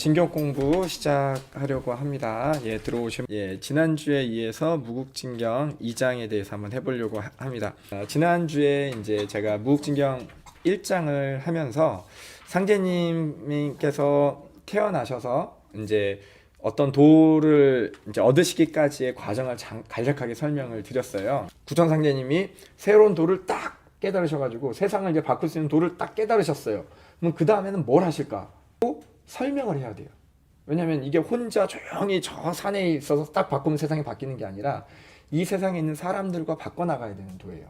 진경 공부 시작하려고 합니다. 들어오시면 지난주에 이어서 무국진경 2장에 대해서 한번 해보려고 합니다. 지난주에 이제 제가 무국진경 1장을 하면서 상제님께서 태어나셔서 이제 어떤 도를 이제 얻으시기까지의 과정을 간략하게 설명을 드렸어요. 구천상제님이 새로운 도를 딱 깨달으셔가지고 세상을 이제 바꿀 수 있는 도를 딱 깨달으셨어요. 그럼 그 다음에는 뭘 하실까? 설명을 해야 돼요. 왜냐하면 이게 혼자 조용히 저 산에 있어서 딱 바꾸면 세상이 바뀌는 게 아니라 이 세상에 있는 사람들과 바꿔나가야 되는 도예요.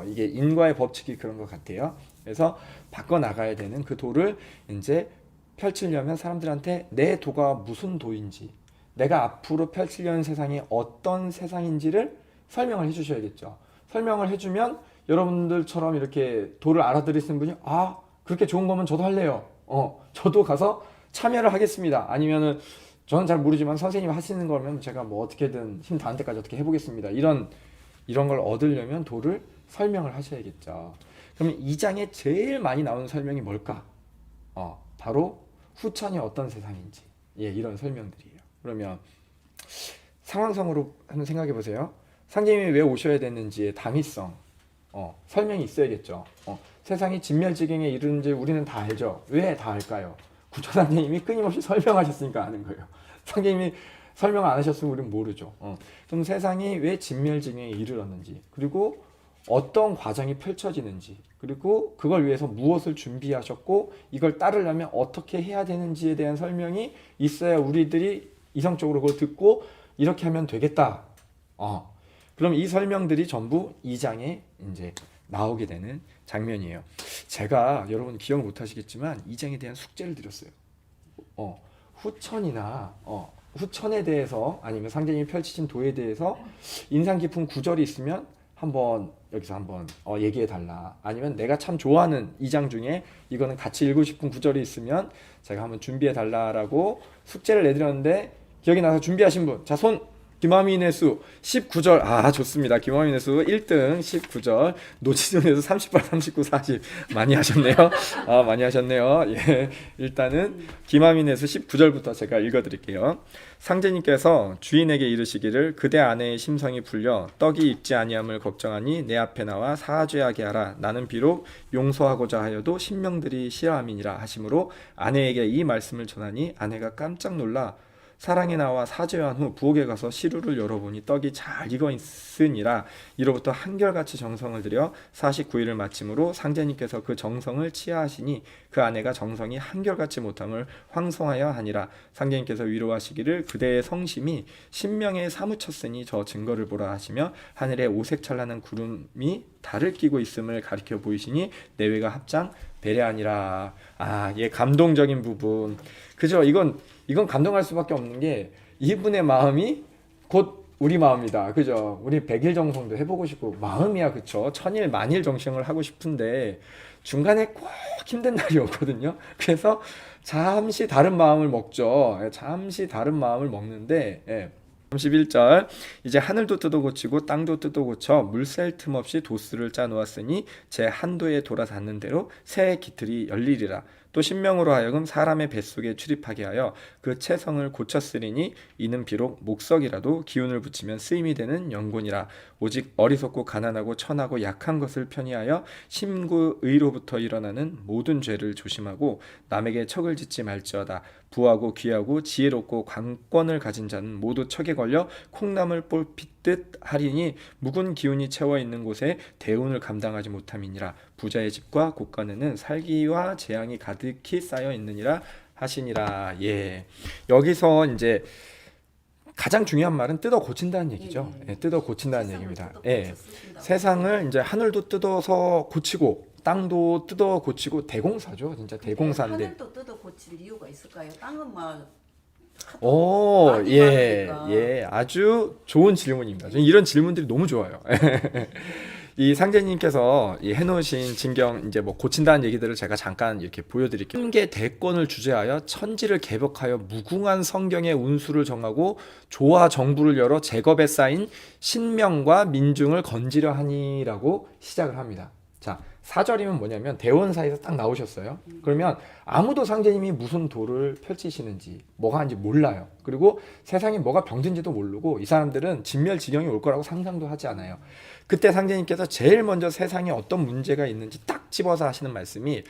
이게 인과의 법칙이 그런 것 같아요. 그래서 바꿔나가야 되는 그 도를 이제 펼치려면 사람들한테 내 도가 무슨 도인지, 내가 앞으로 펼치려는 세상이 어떤 세상인지를 설명을 해주셔야겠죠. 설명을 해주면 여러분들처럼 이렇게 도를 알아들으시는 분이 그렇게 좋은 거면 저도 할래요. 저도 가서 참여를 하겠습니다. 아니면은 저는 잘 모르지만 선생님이 하시는 거면 제가 뭐 어떻게든 힘 닿은 데까지 어떻게 해보겠습니다. 이런 걸 얻으려면 도를 설명을 하셔야겠죠. 그러면 이 장에 제일 많이 나오는 설명이 뭘까? 바로 후천이 어떤 세상인지, 이런 설명들이에요. 그러면 상황성으로 한번 생각해 보세요. 상제님이 왜 오셔야 되는지의 당위성, 설명이 있어야겠죠. 세상이 진멸지경에 이르는지 우리는 다 알죠. 왜 다 알까요? 구천상제님이 끊임없이 설명하셨으니까 아는 거예요. 상제님이 설명 안 하셨으면 우리는 모르죠. 그럼 세상이 왜 진멸지경에 이르렀는지, 그리고 어떤 과정이 펼쳐지는지, 그리고 그걸 위해서 무엇을 준비하셨고 이걸 따르려면 어떻게 해야 되는지에 대한 설명이 있어야 우리들이 이성적으로 그걸 듣고 이렇게 하면 되겠다. 그럼 이 설명들이 전부 2장에 이제 나오게 되는 장면이에요. 제가 여러분 기억 못 하시겠지만 2장에 대한 숙제를 드렸어요. 후천이나 후천에 대해서 아니면 상제님이 펼치신 도에 대해서 인상 깊은 구절이 있으면 여기서 한번 얘기해 달라. 아니면 내가 참 좋아하는 2장 중에 이거는 같이 읽고 싶은 구절이 있으면 제가 한번 준비해 달라라고 숙제를 내드렸는데 기억이 나서 준비하신 분, 자, 손. 김화민의 수 19절. 좋습니다. 김화민의 수 1등 19절. 노치존에서 38, 39, 40 많이 하셨네요. 많이 하셨네요. 일단은 김화민의 수 19절부터 제가 읽어드릴게요. 상제님께서 주인에게 이르시기를 그대 아내의 심성이 풀려 떡이 익지 아니함을 걱정하니 내 앞에 나와 사죄하게 하라. 나는 비록 용서하고자 하여도 신명들이 싫어함이니라 하시므로 아내에게 이 말씀을 전하니 아내가 깜짝 놀라 사랑에 나와 사죄한 후 부엌에 가서 시루를 열어보니 떡이 잘 익어 있으니라. 이로부터 한결같이 정성을 들여 49일을 마침으로 상제님께서 그 정성을 치하하시니 그 아내가 정성이 한결같이 못함을 황송하여 하니라. 상제님께서 위로하시기를 그대의 성심이 신명에 사무쳤으니 저 증거를 보라 하시며 하늘에 오색 찬란한 구름이 달을 끼고 있음을 가리켜 보이시니 내외가 합장 배려하니라. 감동적인 부분. 그죠? 이건 감동할 수밖에 없는 게 이분의 마음이 곧 우리 마음이다. 그죠? 우리 100일 정성도 해보고 싶고 마음이야. 그쵸? 1000일 만일 정성을 하고 싶은데 중간에 꼭 힘든 날이 오거든요. 그래서 잠시 다른 마음을 먹죠. 잠시 다른 마음을 먹는데 31절 이제 하늘도 뜯어 고치고 땅도 뜯어 고쳐 물샐 틈 없이 도스를 짜 놓았으니 제 한도에 돌아 닿는 대로 새 기틀이 열리리라. 또 신명으로 하여금 사람의 뱃속에 출입하게 하여 그 체성을 고쳤으리니 이는 비록 목석이라도 기운을 붙이면 쓰임이 되는 영곤이라. 오직 어리석고 가난하고 천하고 약한 것을 편의하여 심구의로부터 일어나는 모든 죄를 조심하고 남에게 척을 짓지 말지어다. 부하고 귀하고 지혜롭고 관권을 가진 자는 모두 척에 걸려 콩나물 볼 핏듯 하리니 묵은 기운이 채워 있는 곳에 대운을 감당하지 못함이니라. 부자의 집과 곳간에는 살기와 재앙이 가득히 쌓여 있느니라 하시니라. 여기서 이제 가장 중요한 말은 뜯어 고친다는 얘기죠. 뜯어 고친다는 얘기입니다. 세상을 이제 하늘도 뜯어서 고치고 땅도 뜯어 고치고 대공사죠. 진짜 대공사인데. 하늘도 뜯어 고칠 이유가 있을까요? 땅은 막 아주 좋은 질문입니다. 저는 이런 질문들이 너무 좋아요. 이 상제님께서 해놓으신 진경 이제 뭐 고친다는 얘기들을 제가 잠깐 이렇게 보여드릴게요. 천계 대권을 주재하여 천지를 개벽하여 무궁한 성경의 운수를 정하고 조화 정부를 열어 제겁에 쌓인 신명과 민중을 건지려 하니라고 시작을 합니다. 자, 사절이면 뭐냐면 대원사에서 딱 나오셨어요. 그러면 아무도 상제님이 무슨 도를 펼치시는지 뭐가 하는지 몰라요. 그리고 세상에 뭐가 병든지도 모르고 이 사람들은 진멸지경이 올 거라고 상상도 하지 않아요. 그때 상제님께서 제일 먼저 세상에 어떤 문제가 있는지 딱 집어서 하시는 말씀이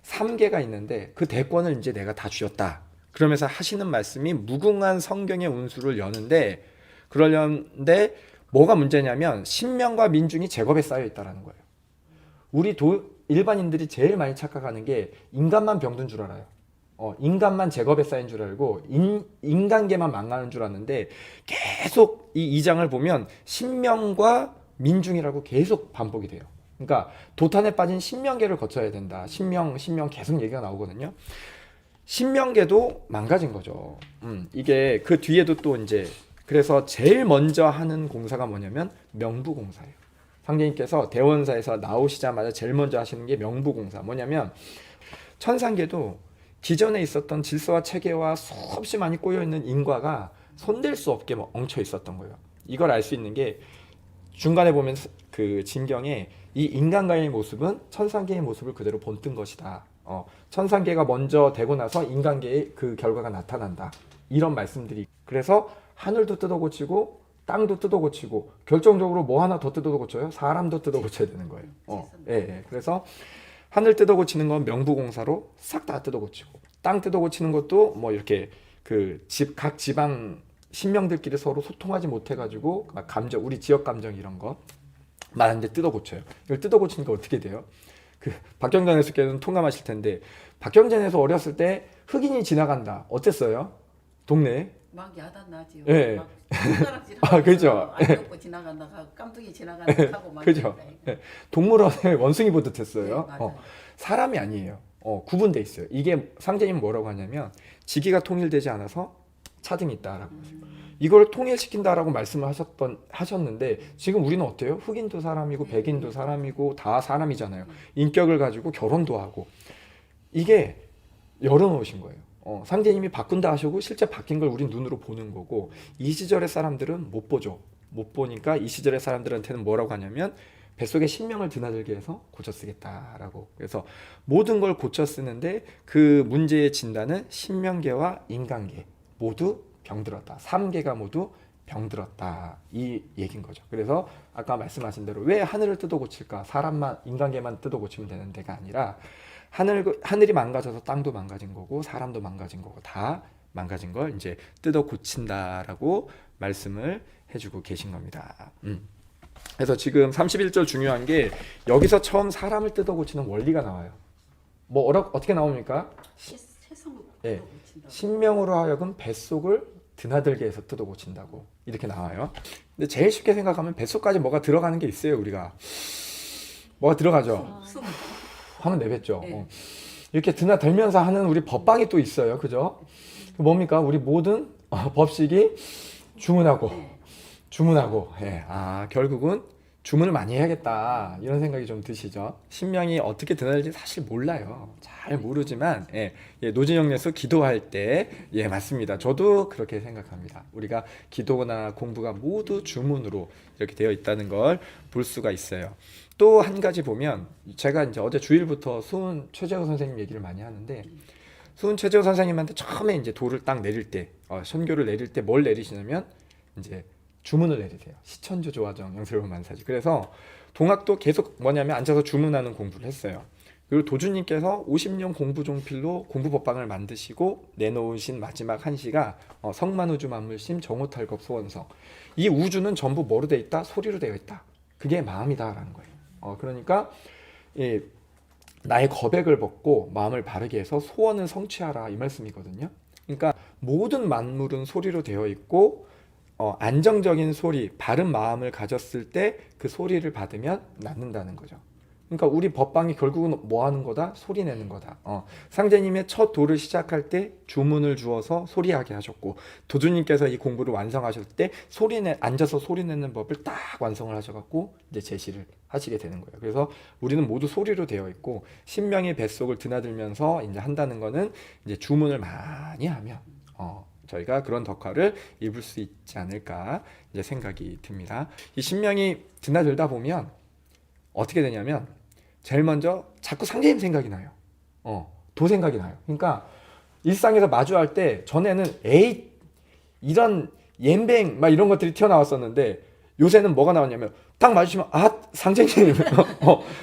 3개가 있는데 그 대권을 이제 내가 다 주었다. 그러면서 하시는 말씀이 무궁한 성경의 운수를 여는데 그러려는데 뭐가 문제냐면 신명과 민중이 제겁에 쌓여 있다라는 거예요. 우리 일반인들이 제일 많이 착각하는 게 인간만 병든 줄 알아요. 인간만 제겁에 쌓인 줄 알고 인간계만 망가는 줄 아는데 계속 이 2장을 보면 신명과 민중이라고 계속 반복이 돼요. 그러니까 도탄에 빠진 신명계를 거쳐야 된다. 신명 계속 얘기가 나오거든요. 신명계도 망가진 거죠. 이게 그 뒤에도 또 이제 그래서 제일 먼저 하는 공사가 뭐냐면 명부공사예요. 상제님께서 대원사에서 나오시자마자 제일 먼저 하시는 게 명부공사. 뭐냐면 천상계도 기존에 있었던 질서와 체계와 수없이 많이 꼬여있는 인과가 손댈 수 없게 엉켜 있었던 거예요. 이걸 알 수 있는 게 중간에 보면 그 진경에 이 인간과의 모습은 천상계의 모습을 그대로 본뜬 것이다. 천상계가 먼저 되고 나서 인간계의 그 결과가 나타난다. 이런 말씀들이. 그래서 하늘도 뜯어 고치고 땅도 뜯어 고치고 결정적으로 뭐 하나 더 뜯어 고쳐요? 사람도 뜯어 고쳐야 되는 거예요. 예. 그래서 하늘 뜯어 고치는 건 명부공사로 싹 다 뜯어 고치고 땅 뜯어 고치는 것도 뭐 이렇게 그 각 지방 신명들끼리 서로 소통하지 못해가지고 감정 우리 지역 감정 이런 거 많은데 뜯어 고쳐요. 이걸 뜯어 고치니까 어떻게 돼요? 그 박경전 해수께서는 통감하실 텐데 박경전 해수 어렸을 때 흑인이 지나간다. 어땠어요? 동네에? 막 야단 나지요. 예. 막 손가락질 아, 그죠. 안 덮고 지나간다가 깜둥이 지나간다 하고 막 그죠. 이러니까. 예. 동물원에 원숭이 보듯 했어요. 네, 맞아요. 사람이 아니에요. 구분돼 있어요. 이게 상제님 뭐라고 하냐면 지기가 통일되지 않아서 차등이 있다라고 하세요. 이걸 통일시킨다라고 말씀을 하셨는데 지금 우리는 어때요? 흑인도 사람이고 백인도 사람이고 다 사람이잖아요. 인격을 가지고 결혼도 하고 이게 열어놓으신 거예요. 상제님이 바꾼다 하시고 실제 바뀐 걸 우리 눈으로 보는 거고 이 시절의 사람들은 못 보죠. 못 보니까 이 시절의 사람들한테는 뭐라고 하냐면 뱃속에 신명을 드나들게 해서 고쳐 쓰겠다라고. 그래서 모든 걸 고쳐 쓰는데 그 문제의 진단은 신명계와 인간계 모두 병들었다. 3계가 모두 병들었다. 이 얘기인 거죠. 그래서 아까 말씀하신 대로 왜 하늘을 뜯어 고칠까? 사람만 인간계만 뜯어 고치면 되는 데가 아니라 하늘이 망가져서 땅도 망가진 거고 사람도 망가진 거고 다 망가진 걸 이제 뜯어 고친다라고 말씀을 해주고 계신 겁니다. 그래서 지금 31절 중요한 게 여기서 처음 사람을 뜯어 고치는 원리가 나와요. 뭐 어떻게 나옵니까? 세상을 예. 고친다. 신명으로 하여금 뱃속을 드나들게 해서 뜯어 고친다고 이렇게 나와요. 근데 제일 쉽게 생각하면 뱃속까지 뭐가 들어가는 게 있어요. 우리가 뭐가 들어가죠. 숨. 하면 내뱉죠. 네. 이렇게 드나들면서 하는 우리 법방이 또 있어요. 그죠? 뭡니까? 우리 모든 법식이 주문하고 네. 주문하고 결국은 주문을 많이 해야겠다 이런 생각이 좀 드시죠. 신명이 어떻게 드나들지 사실 몰라요. 잘 모르지만 노진영 녀수 기도할 때 맞습니다. 저도 그렇게 생각합니다. 우리가 기도나 공부가 모두 주문으로 이렇게 되어 있다는 걸 볼 수가 있어요. 또 한 가지 보면 제가 이제 어제 주일부터 수은 최재호 선생님 얘기를 많이 하는데 수은 최재호 선생님한테 처음에 이제 도를 딱 내릴 때 선교를 내릴 때 뭘 내리시냐면 이제 주문을 내리세요. 시천주 조화정 영세로운 만사지. 그래서 동학도 계속 뭐냐면 앉아서 주문하는 공부를 했어요. 그리고 도주님께서 50년 공부 종필로 공부 법방을 만드시고 내놓으신 마지막 한시가 성만우주 만물심 정오탈겁 소원성. 이 우주는 전부 뭐로 되어 있다? 소리로 되어 있다. 그게 마음이다라는 거예요. 그러니까 나의 겁액을 벗고 마음을 바르게 해서 소원을 성취하라 이 말씀이거든요. 그러니까 모든 만물은 소리로 되어 있고 안정적인 소리, 바른 마음을 가졌을 때 그 소리를 받으면 낫는다는 거죠. 그러니까 우리 법방이 결국은 뭐 하는 거다? 소리 내는 거다. 상제님의 첫 도를 시작할 때 주문을 주어서 소리하게 하셨고 도주님께서 이 공부를 완성하실 때 앉아서 소리 내는 법을 딱 완성을 하셔갖고 이제 제시를 하시게 되는 거예요. 그래서 우리는 모두 소리로 되어 있고 신명의 뱃속을 드나들면서 이제 한다는 거는 이제 주문을 많이 하면 저희가 그런 덕화를 입을 수 있지 않을까 이제 생각이 듭니다. 이 신명이 드나들다 보면 어떻게 되냐면 제일 먼저 자꾸 상제님 생각이 나요. 도 생각이 나요. 그러니까 일상에서 마주할 때 전에는 에이 이런 옌뱅 막 이런 것들이 튀어나왔었는데 요새는 뭐가 나왔냐면 딱 마주치면 아 상제님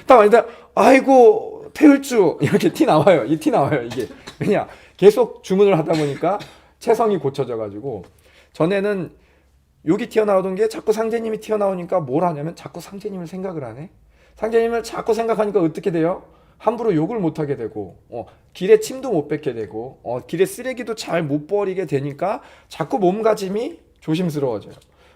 딱 마주치면 아이고 태울주 이렇게 티 나와요. 이 티 나와요. 이게 그냥 계속 주문을 하다 보니까 체성이 고쳐져 가지고 전에는 여기 튀어나오던 게 자꾸 상제님이 튀어나오니까 뭘 하냐면 자꾸 상제님을 생각을 하네. 상제님을 자꾸 생각하니까 어떻게 돼요? 함부로 욕을 못 하게 되고 길에 침도 못 뱉게 되고 길에 쓰레기도 잘 못 버리게 되니까 자꾸 몸가짐이 조심스러워져요.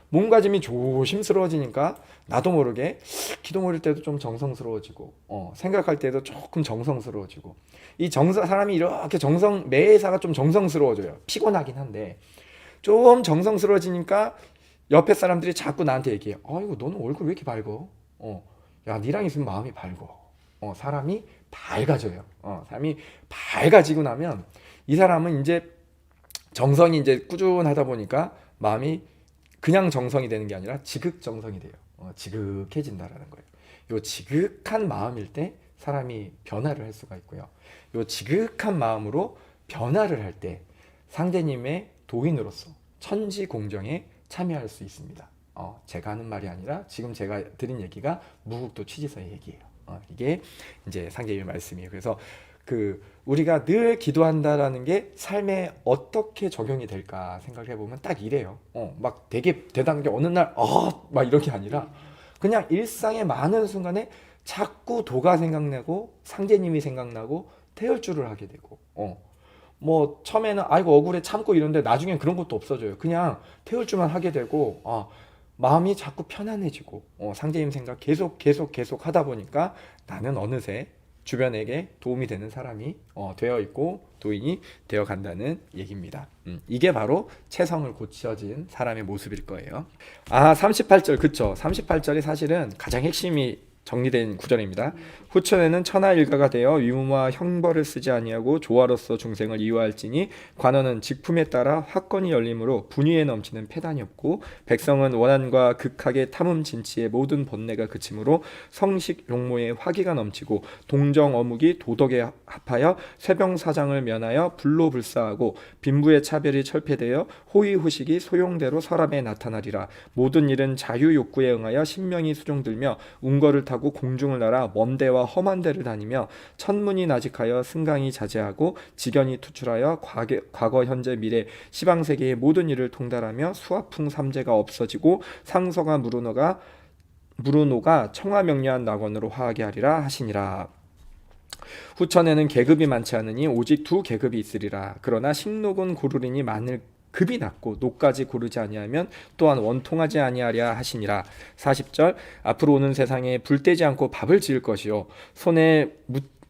몸가짐이 조심스러워지니까 나도 모르게 기도 모일 때도 좀 정성스러워지고 생각할 때도 조금 정성스러워지고 이 사람이 이렇게 매사가 좀 정성스러워져요. 피곤하긴 한데 좀 정성스러워지니까 옆에 사람들이 자꾸 나한테 얘기해. 아이고 너는 얼굴 왜 이렇게 밝어? 야 니랑 있으면 마음이 밝어. 사람이 밝아져요. 사람이 밝아지고 나면 이 사람은 이제 정성이 이제 꾸준하다 보니까 마음이 그냥 정성이 되는 게 아니라 지극정성이 돼요. 지극해진다라는 거예요. 요 지극한 마음일 때 사람이 변화를 할 수가 있고요. 요 지극한 마음으로 변화를 할 때 상대님의 도인으로서 천지공정에 참여할 수 있습니다. 제가 하는 말이 아니라 지금 제가 드린 얘기가 무국도 취지서의 얘기예요. 이게 이제 상제님의 말씀이에요. 그래서 우리가 늘 기도한다라는 게 삶에 어떻게 적용이 될까 생각해 보면 딱 이래요. 막 되게 대단한 게 어느 날 막 이런 게 아니라 그냥 일상의 많은 순간에 자꾸 도가 생각나고 상제님이 생각나고 태열주를 하게 되고 뭐 처음에는 아이고 억울해 참고 이런데 나중엔 그런 것도 없어져요. 그냥 태울주만 하게 되고 마음이 자꾸 편안해지고 상제님 생각 계속 하다 보니까 나는 어느새 주변에게 도움이 되는 사람이 되어 있고 도인이 되어 간다는 얘기입니다. 이게 바로 체성을 고쳐진 사람의 모습일 거예요. 38절 그쵸. 38절이 사실은 가장 핵심이 정리된 구절입니다. 후천에는 천하일가가 되어 위무와 형벌을 쓰지 아니하고 조화로서 중생을 이화할지니 관원은 직품에 따라 화권이 열림으로 분위에 넘치는 패단이 없고 백성은 원한과 극하게 탐음 진치의 모든 번뇌가 그치므로 성식 용모에 화기가 넘치고 동정 어묵이 도덕에 합하여 쇠병사장을 면하여 불로불사하고 빈부의 차별이 철폐되어 호의hu식이 소용대로 서람에 나타나리라. 모든 일은 자유욕구에 응하여 신명이 수종들며 운거를 타고 공중을 날아 먼 데와 험한 데를 다니며 천문이 나직하여 승강이 자제하고 지견이 투출하여 과거 현재 미래 시방세계의 모든 일을 통달하며 수화풍 삼재가 없어지고 상서가 무르노가 청화명료한 낙원으로 화하게 하리라 하시니라. 후천에는 계급이 많지 않으니 오직 두 계급이 있으리라. 그러나 식록은 고르리니 많을 급이 낮고 녹까지 고르지 아니하면 또한 원통하지 아니하랴 하시니라. 40절 앞으로 오는 세상에 불 떼지 않고 밥을 지을 것이요 손에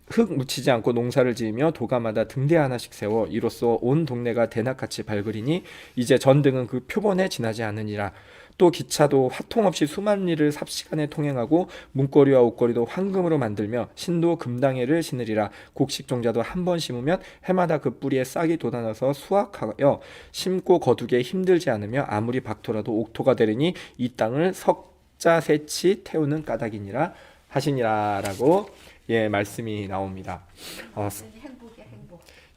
흙 묻히지 않고 농사를 지으며 도가마다 등대 하나씩 세워 이로써 온 동네가 대낮같이 밝으리니 이제 전등은 그 표본에 지나지 않으니라. 또 기차도 화통 없이 수많은 일을 삽시간에 통행하고 문고리와 옷걸이도 황금으로 만들며 신도 금당해를 신으리라. 곡식종자도 한 번 심으면 해마다 그 뿌리에 싹이 돋아나서 수확하여 심고 거두기에 힘들지 않으며 아무리 박토라도 옥토가 되리니 이 땅을 석자새치 태우는 까닭이니라 하시니라라고 말씀이 나옵니다.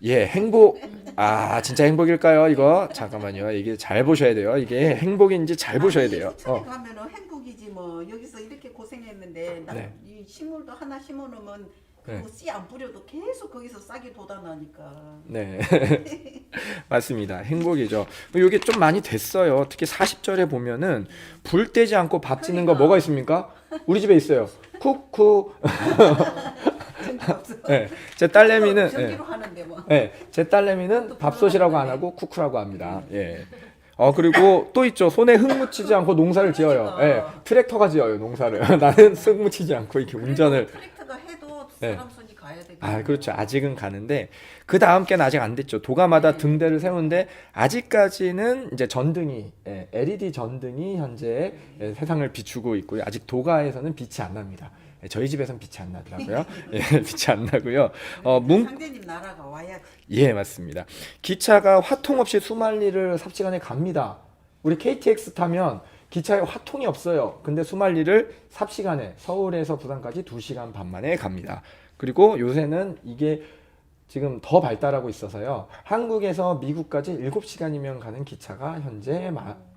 행복이야 행복. 행복. 진짜 행복일까요? 이거 잠깐만요. 이게 잘 보셔야 돼요. 이게 행복인지 잘 보셔야 돼요. 천에 가면은 행복이지 뭐. 여기서 이렇게 고생했는데 네. 이 식물도 하나 심어놓으면 네. 씨 안 뿌려도 계속 거기서 싹이 돋아나니까. 네. 맞습니다. 행복이죠. 이게 좀 많이 됐어요. 특히 40절에 보면은 불 떼지 않고 밥 짓는 거 뭐가 있습니까? 우리 집에 있어요. 쿠쿠. 네, 제 딸내미는 전기로 하는데 뭐. 제 딸내미는 밥솥이라고 안 하고 쿠쿠라고 합니다. 그리고 또 있죠. 손에 흙 묻히지 않고 농사를 지어요. 트랙터가 지어요 농사를. 나는 흙 묻히지 않고 이렇게 운전을. 트랙터가 해도 사람 손이 가야 되겠죠. 그렇죠. 아직은 가는데 그 다음 게는 아직 안 됐죠. 도가마다 등대를 세우는데 아직까지는 이제 전등이 LED 전등이 현재 세상을 비추고 있고요. 아직 도가에서는 빛이 안 납니다. 저희 집에선 빛이 안 나더라고요. 빛이 안 나고요. 상대님 나라가 와야지. 맞습니다. 기차가 화통 없이 수만리를 삽시간에 갑니다. 우리 KTX 타면 기차에 화통이 없어요. 근데 수만리를 삽시간에 서울에서 부산까지 2시간 반 만에 갑니다. 그리고 요새는 이게 지금 더 발달하고 있어서요. 한국에서 미국까지 7시간이면 가는 기차가 현재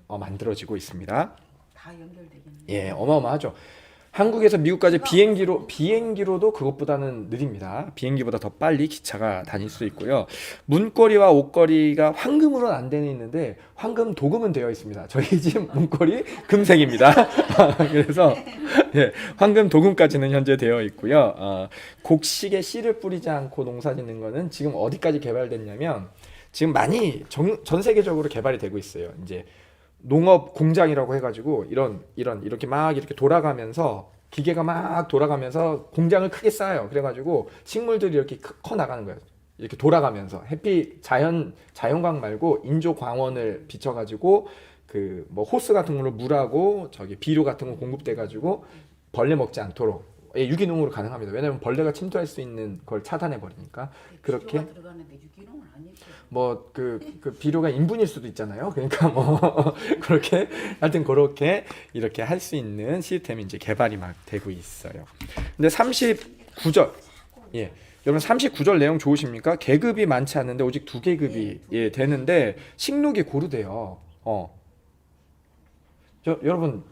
만들어지고 있습니다. 다 연결되겠네. 예, 어마어마하죠. 한국에서 미국까지 비행기로도 그것보다는 느립니다. 비행기보다 더 빨리 기차가 다닐 수 있고요. 문고리와 옷걸이가 황금으로는 안 되어 있는데 황금 도금은 되어 있습니다. 저희 집 문고리 금색입니다. 그래서 예, 황금 도금까지는 현재 되어 있고요. 곡식에 씨를 뿌리지 않고 농사 짓는 거는 지금 어디까지 개발됐냐면 지금 많이 전 세계적으로 개발이 되고 있어요. 이제 농업 공장이라고 해가지고 이렇게 막 이렇게 돌아가면서 기계가 막 돌아가면서 공장을 크게 쌓아요. 그래가지고 식물들이 이렇게 커 나가는 거예요. 이렇게 돌아가면서 햇빛 자연광 말고 인조 광원을 비춰가지고 그 뭐 호스 같은 걸로 물하고 저기 비료 같은 거 공급돼가지고 벌레 먹지 않도록 유기농으로 가능합니다. 왜냐하면 벌레가 침투할 수 있는 걸 차단해 버리니까. 그렇게 비료가 들어가는데 유기농은 아니죠. 뭐 그 비료가 인분일 수도 있잖아요. 그러니까 뭐 그렇게 하여튼 그렇게 이렇게 할 수 있는 시스템이 이제 개발이 막 되고 있어요. 근데 39절 예. 여러분 39절 내용 좋으십니까? 계급이 많지 않은데 오직 2계급이 예, 되는데 식록이 고르대요. 여러분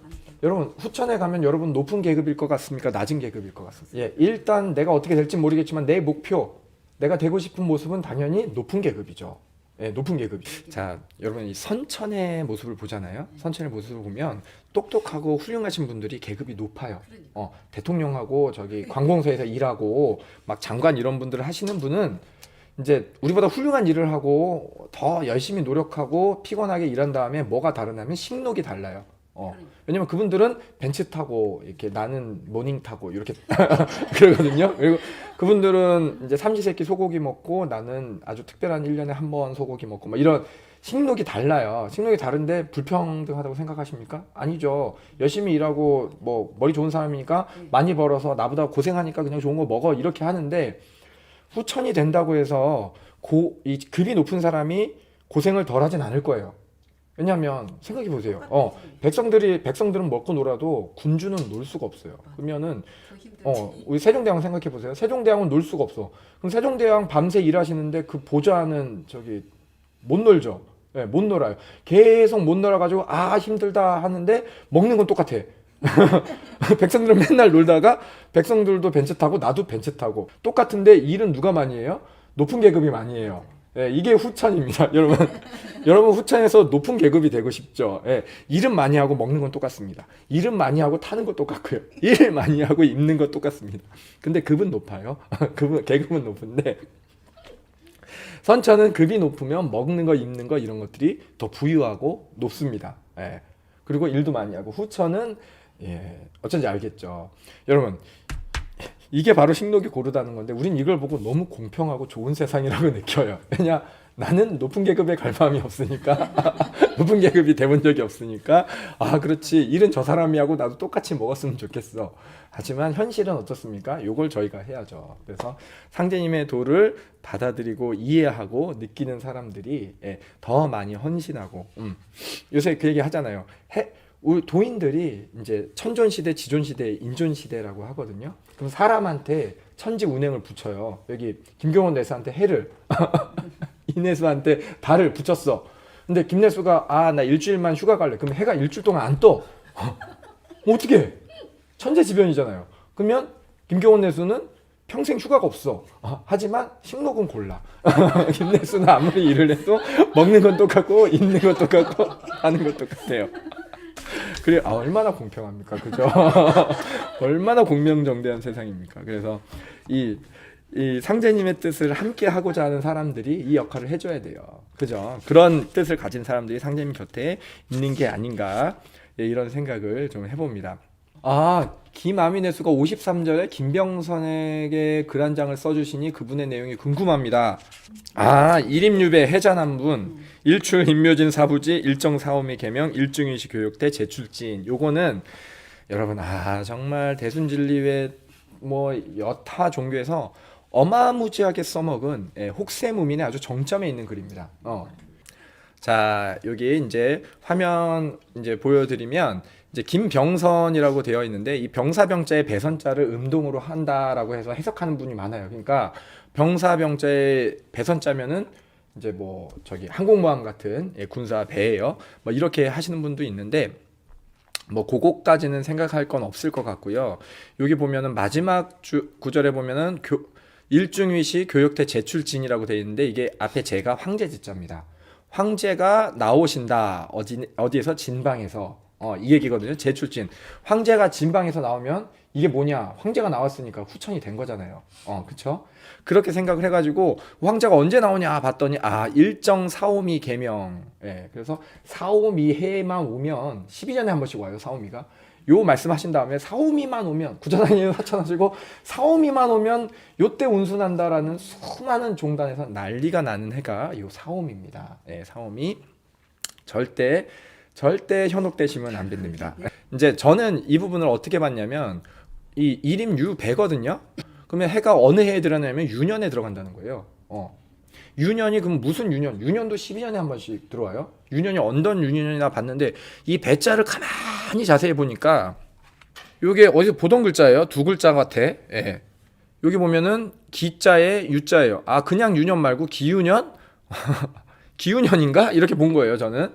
후천에 가면 여러분 높은 계급일 것 같습니까? 낮은 계급일 것 같습니까? 예, 일단 내가 어떻게 될지 모르겠지만 내 목표, 내가 되고 싶은 모습은 당연히 높은 계급이죠. 예, 높은 계급이. 자, 여러분 이 선천의 모습을 보잖아요. 선천의 모습을 보면 똑똑하고 훌륭하신 분들이 계급이 높아요. 대통령하고 저기 관공서에서 일하고 막 장관 이런 분들을 하시는 분은 이제 우리보다 훌륭한 일을 하고 더 열심히 노력하고 피곤하게 일한 다음에 뭐가 다르냐면 식록이 달라요. 왜냐면 그분들은 벤츠 타고 이렇게 나는 모닝 타고 이렇게 그러거든요. 그리고 그분들은 이제 삼시세끼 소고기 먹고 나는 아주 특별한 1년에 한 번 소고기 먹고 막 이런 식록이 달라요. 식록이 다른데 불평등하다고 생각하십니까? 아니죠. 열심히 일하고 뭐 머리 좋은 사람이니까 많이 벌어서 나보다 고생하니까 그냥 좋은 거 먹어 이렇게 하는데 후천이 된다고 해서 이 급이 높은 사람이 고생을 덜 하진 않을 거예요. 왜냐하면 생각해 보세요. 백성들은 먹고 놀아도 군주는 놀 수가 없어요. 그러면은 우리 세종대왕 생각해 보세요. 세종대왕은 놀 수가 없어. 그럼 세종대왕 밤새 일하시는데 그 보좌는 저기 못 놀죠. 네, 못 놀아요. 계속 못 놀아가지고 힘들다 하는데 먹는 건 똑같아. 백성들은 맨날 놀다가 백성들도 벤츠 타고 나도 벤츠 타고 똑같은데 일은 누가 많이 해요? 높은 계급이 많이 해요. 예, 이게 후천입니다. 여러분 후천에서 높은 계급이 되고 싶죠. 예, 일은 많이 하고 먹는 건 똑같습니다. 일은 많이 하고 타는 것 똑같고요. 일 많이 하고 입는 것 똑같습니다. 근데 급은 높아요. 계급은 높은데 선천은 급이 높으면 먹는 거 입는 거 이런 것들이 더 부유하고 높습니다. 예, 그리고 일도 많이 하고 후천은 어쩐지 알겠죠. 여러분 이게 바로 식록이 고르다는 건데 우린 이걸 보고 너무 공평하고 좋은 세상이라고 느껴요. 왜냐 나는 높은 계급에 갈 마음이 없으니까 높은 계급이 돼본 적이 없으니까 그렇지 일은 저 사람이 하고 나도 똑같이 먹었으면 좋겠어. 하지만 현실은 어떻습니까? 요걸 저희가 해야죠. 그래서 상제님의 도를 받아들이고 이해하고 느끼는 사람들이 더 많이 헌신하고 요새 그 얘기 하잖아요. 우리 도인들이 이제 천존시대, 지존시대, 인존시대라고 하거든요. 그럼 사람한테 천지 운행을 붙여요. 여기 김경원 내수한테 해를 이내수한테 달을 붙였어. 근데 김내수가 나 일주일만 휴가 갈래. 그럼 해가 일주일 동안 안 떠. 어떻게? 천재지변이잖아요. 그러면 김경원 내수는 평생 휴가가 없어. 하지만 식록은 골라. 김내수는 아무리 일을 해도 먹는 건 똑같고 입는 건 똑같고 하는 건 똑같아요. 그래 얼마나 공평합니까, 그죠? 얼마나 공명정대한 세상입니까? 그래서 이 상제님의 뜻을 함께 하고자 하는 사람들이 이 역할을 해줘야 돼요, 그죠? 그런 뜻을 가진 사람들이 상제님 곁에 있는 게 아닌가 이런 생각을 좀 해봅니다. 김아미네수가 53절에 김병선에게 글 한 장을 써주시니 그분의 내용이 궁금합니다. 일임유배 해잔한 분, 일출 임묘진 사부지 일정사오미 계명 일중일시 교육대 제출진. 요거는 여러분 정말 대순진리회 뭐 여타 종교에서 어마무지하게 써먹은 혹세무민의 아주 정점에 있는 글입니다. 자, 여기 이제 화면 이제 보여드리면 이제 김병선이라고 되어 있는데 이 병사병자의 배선자를 음동으로 한다라고 해서 해석하는 분이 많아요. 그러니까 병사병자의 배선자면은 이제 뭐 저기 항공모함 같은 군사 배예요. 뭐 이렇게 하시는 분도 있는데 뭐 그거까지는 생각할 건 없을 것 같고요. 여기 보면은 마지막 구절에 보면은 일중위시 교역대 제출진이라고 되어 있는데 이게 앞에 제가 황제지자입니다. 황제가 나오신다. 어디에서 진방에서 이 얘기거든요. 제출진. 황제가 진방에서 나오면 이게 뭐냐? 황제가 나왔으니까 후천이 된 거잖아요. 그쵸? 그렇게 생각을 해가지고 황제가 언제 나오냐 봤더니 일정 사오미 계명. 예, 그래서 사오미 해만 오면 12년에 한 번씩 와요. 사오미가. 요 말씀하신 다음에 사오미만 오면 구조사님 화천하시고 사오미만 오면 요때 운수난다라는 수많은 종단에서 난리가 나는 해가 요 사오미입니다. 예, 사오미 절대 현혹되시면 안 됩니다. 이제 저는 이 부분을 어떻게 봤냐면 이 일임 유배거든요. 그러면 해가 어느 해에 들어가냐면 유년에 들어간다는 거예요. 유년이 그럼 무슨 유년? 유년도 12년에 한 번씩 들어와요. 유년이 어떤 유년이나 봤는데 이 배자를 가만히 자세히 보니까 요게 어디서 보던 글자예요. 두 글자 같아. 예. 여기 보면은 기자에 유자예요. 그냥 유년 말고 기유년? 기유년인가? 이렇게 본 거예요, 저는.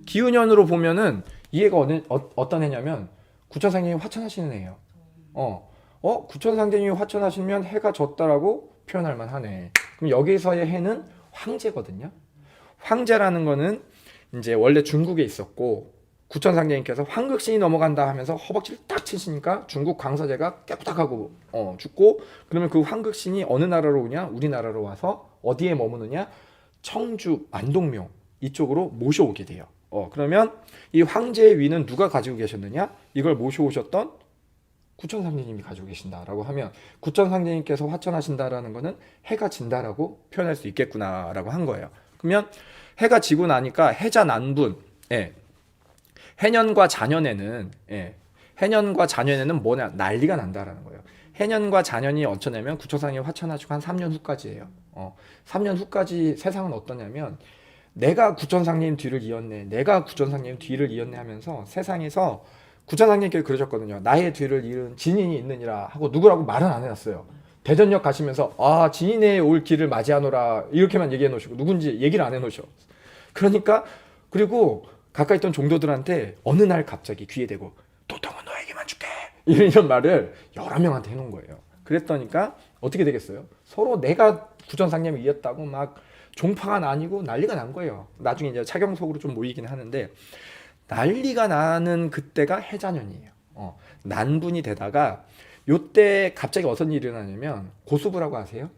기유년으로 보면은 이 해가 어떤 해냐면 구천상제님이 화천하시는 해예요. 구천상제님이 화천하시면 해가 졌다라고 표현할 만하네. 그럼 여기서의 해는 황제거든요. 황제라는 거는 이제 원래 중국에 있었고 구천상제님께서 황극신이 넘어간다 하면서 허벅지를 딱 치시니까 중국 광서제가 깨부탁하고 죽고 그러면 그 황극신이 어느 나라로 오냐? 우리나라로 와서 어디에 머무느냐? 청주 안동묘 이쪽으로 모셔오게 돼요. 그러면 이 황제의 위는 누가 가지고 계셨느냐? 이걸 모셔오셨던 구천상제님이 가지고 계신다라고 하면 구천상제님께서 화천하신다라는 거는 해가 진다라고 표현할 수 있겠구나라고 한 거예요. 그러면 해가 지고 나니까 해자 난분, 해년과 자년에는 해년과 자년에는 뭐냐 난리가 난다라는 거예요. 해년과 자년이 어쩌냐면 구천상제님 화천하시고 한 3년 후까지예요. 3년 후까지 세상은 어떠냐면 내가 구천상제님 뒤를 이었네, 내가 구천상제님 뒤를 이었네 하면서 세상에서 구천상제님께서 그러셨거든요. 나의 뒤를 이은 진인이 있느니라 하고 누구라고 말은 안 해놨어요. 대전역 가시면서 진인의 올 길을 맞이하노라 이렇게만 얘기해 놓으시고 누군지 얘기를 안 해놓으셔. 그러니까 그리고 가까이 있던 종도들한테 어느 날 갑자기 귀에 대고 도통은 너에게만 줄게 이런 말을 여러 명한테 해놓은 거예요. 그랬더니까 어떻게 되겠어요? 서로 내가 구천상제님을 이었다고 막 종파가 나뉘고 난리가 난 거예요. 나중에 이제 차경석으로 좀 모이긴 하는데 난리가 나는 그때가 해자년이에요. 난분이 되다가 요때 갑자기 어떤 일이 일어나냐면 고수부라고 아세요?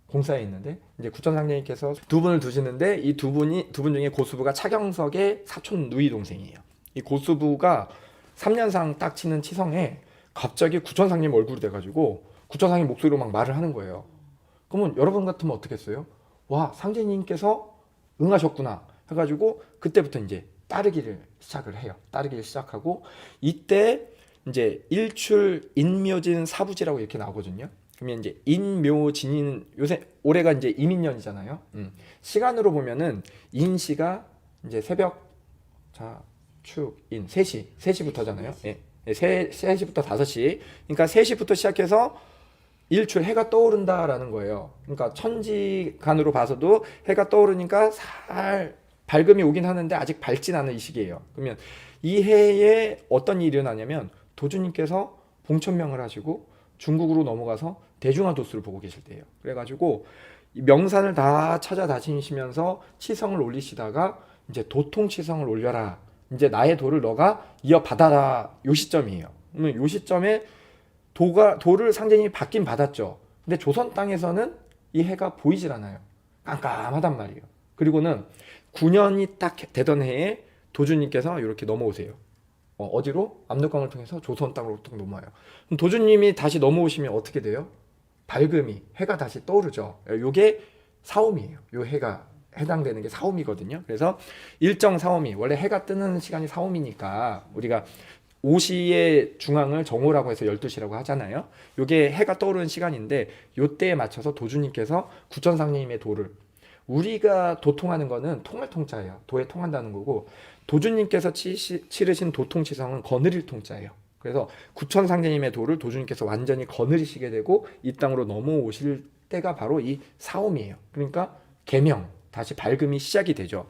공사에 있는데 이제 구천상제님께서 두 분을 두시는데 이 두 분 중에 고수부가 차경석의 사촌 누이 동생이에요. 이 고수부가 3년상 딱 치는 치성에 갑자기 구천상제님 얼굴이 돼가지고 구천상제님 목소리로 막 말을 하는 거예요. 그러면 여러분 같으면 어떻게 했어요? 와, 상제님께서 응하셨구나 해가지고 그때부터 이제 따르기를 시작을 해요. 따르기를 시작하고 이때 이제 일출 인묘진 사부지라고 이렇게 나오거든요. 그러면 이제 인묘진인 요새 올해가 이제 이민년이잖아요. 시간으로 보면은 인시가 이제 새벽 축인 3시부터잖아요. 3시부터 5시. 그러니까 3시부터 시작해서 일출 해가 떠오른다라는 거예요. 그러니까 천지간으로 봐서도 해가 떠오르니까 밝음이 오긴 하는데 아직 밝진 않은 이 시기예요. 그러면 이 해에 어떤 일이 일어나냐면 도주님께서 봉천명을 하시고 중국으로 넘어가서 대중화도수를 보고 계실 때예요. 그래가지고 명산을 다 찾아다니시면서 치성을 올리시다가 이제 도통치성을 올려라. 이제 나의 도를 너가 이어받아라. 요 시점이에요. 그러면 요 시점에 도를 상제님이 받긴 받았죠. 근데 조선 땅에서는 이 해가 보이질 않아요. 깜깜하단 말이에요. 그리고는 9년이 딱 되던 해에 도주님께서 이렇게 넘어오세요. 어디로? 압록강을 통해서 조선 땅으로 딱 넘어와요. 그럼 도주님이 다시 넘어오시면 어떻게 돼요? 밝음이 해가 다시 떠오르죠. 요게 사오미예요. 요 해가 해당되는 게 사오미거든요. 그래서 일정 사오미, 원래 해가 뜨는 시간이 사오미니까 우리가 오시의 중앙을 정오라고 해서 12시라고 하잖아요. 요게 해가 떠오르는 시간인데 요때에 맞춰서 도주님께서 구천상제님의 도를 우리가 도통하는 거는 통할 통자예요. 도에 통한다는 거고 도주님께서 치르신 도통치성은 거느릴 통자예요. 그래서 구천상제님의 도를 도주님께서 완전히 거느리시게 되고 이 땅으로 넘어오실 때가 바로 이 사옴이에요. 그러니까 계명, 다시 밝음이 시작이 되죠.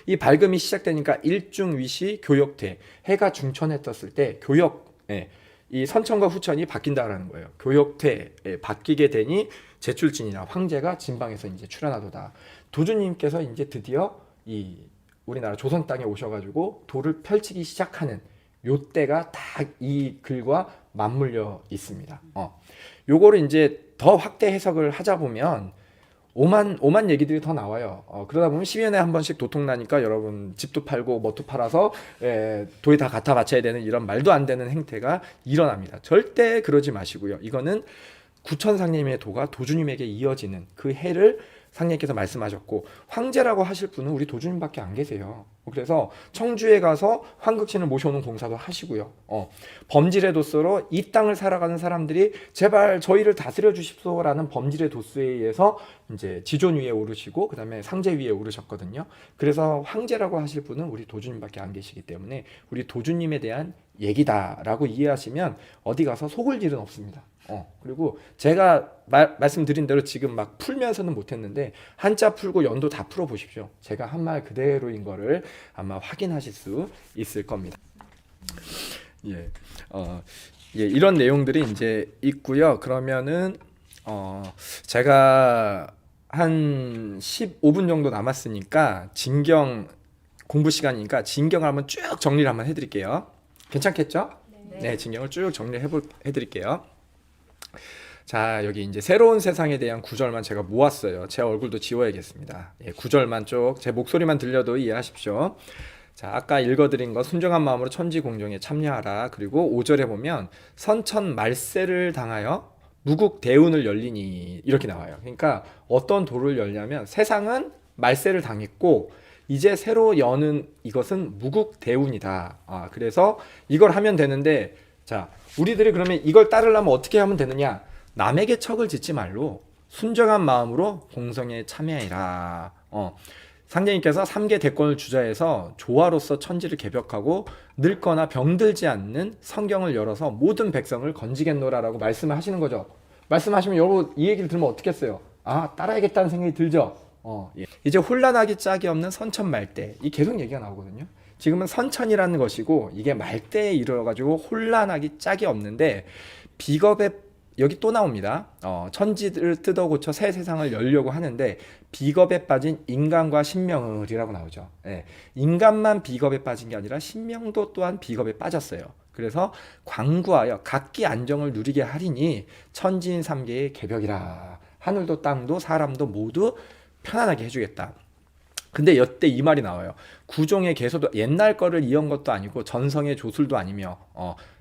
이 밝음이 시작되니까 일중위시 교역퇴, 해가 중천에 떴을 때 교역, 이 선천과 후천이 바뀐다라는 거예요. 교역퇴 바뀌게 되니 제출진이나 황제가 진방에서 이제 출현하도다. 도주님께서 이제 드디어 이 우리나라 조선 땅에 오셔가지고 도를 펼치기 시작하는 요 때가 딱 이 글과 맞물려 있습니다. 요거를 이제 더 확대 해석을 하자 보면 오만 얘기들이 더 나와요. 그러다 보면 10년에 한 번씩 도통 나니까 여러분 집도 팔고 뭐도 팔아서 도에 다 갖다 바쳐야 되는 이런 말도 안 되는 행태가 일어납니다. 절대 그러지 마시고요. 이거는 구천상님의 도가 도주님에게 이어지는 그 해를 상님께서 말씀하셨고 황제라고 하실 분은 우리 도주님밖에 안 계세요. 그래서 청주에 가서 황극신을 모셔오는 공사도 하시고요. 범질의 도수로 이 땅을 살아가는 사람들이 제발 저희를 다스려 주십소라는 범질의 도수에 의해서 이제 지존 위에 오르시고 그 다음에 상제 위에 오르셨거든요. 그래서 황제라고 하실 분은 우리 도주님밖에 안 계시기 때문에 우리 도주님에 대한 얘기다라고 이해하시면 어디 가서 속을 일은 없습니다. 그리고 제가 말씀드린 대로 지금 막 풀면서는 못했는데 한자 풀고 연도 다 풀어 보십시오. 제가 한 말 그대로인 거를 아마 확인하실 수 있을 겁니다. 예, 이런 내용들이 이제 있고요. 그러면은 제가 한 15분 정도 남았으니까 진경 공부 시간이니까 진경을 한번 쭉 정리를 한번 해드릴게요. 괜찮겠죠? 네, 진경을 쭉 해드릴게요. 자, 여기 이제 새로운 세상에 대한 구절만 제가 모았어요. 제 얼굴도 지워야겠습니다. 구절만 쭉 제 목소리만 들려도 이해하십시오. 자, 아까 읽어드린 거 순정한 마음으로 천지공정에 참여하라. 그리고 5절에 보면 선천 말세를 당하여 무국 대운을 열리니 이렇게 나와요. 그러니까 어떤 도를 열냐면 세상은 말세를 당했고 이제 새로 여는 이것은 무국 대운이다. 그래서 이걸 하면 되는데 자, 우리들이 그러면 이걸 따르려면 어떻게 하면 되느냐? 남에게 척을 짓지 말로 순정한 마음으로 공성에 참여해라. 상제님께서 3개 대권을 주자해서 조화로서 천지를 개벽하고 늙거나 병들지 않는 성경을 열어서 모든 백성을 건지겠노라라고 말씀을 하시는 거죠. 말씀하시면 여러분 이 얘기를 들으면 어떻겠어요? 따라야겠다는 생각이 들죠. 예. 이제 혼란하기 짝이 없는 선천 말대 이 계속 얘기가 나오거든요. 지금은 선천이라는 것이고 이게 말대에 이르러가지고 혼란하기 짝이 없는데 비겁에 여기 또 나옵니다. 천지를 뜯어 고쳐 새 세상을 열려고 하는데 비겁에 빠진 인간과 신명을이라고 나오죠. 인간만 비겁에 빠진 게 아니라 신명도 또한 비겁에 빠졌어요. 그래서 광구하여 각기 안정을 누리게 하리니 천지인 삼계의 개벽이라. 하늘도 땅도 사람도 모두 편안하게 해주겠다. 근데 이때 이 말이 나와요. 구종의 개소도 옛날 거를 이은 것도 아니고 전성의 조술도 아니며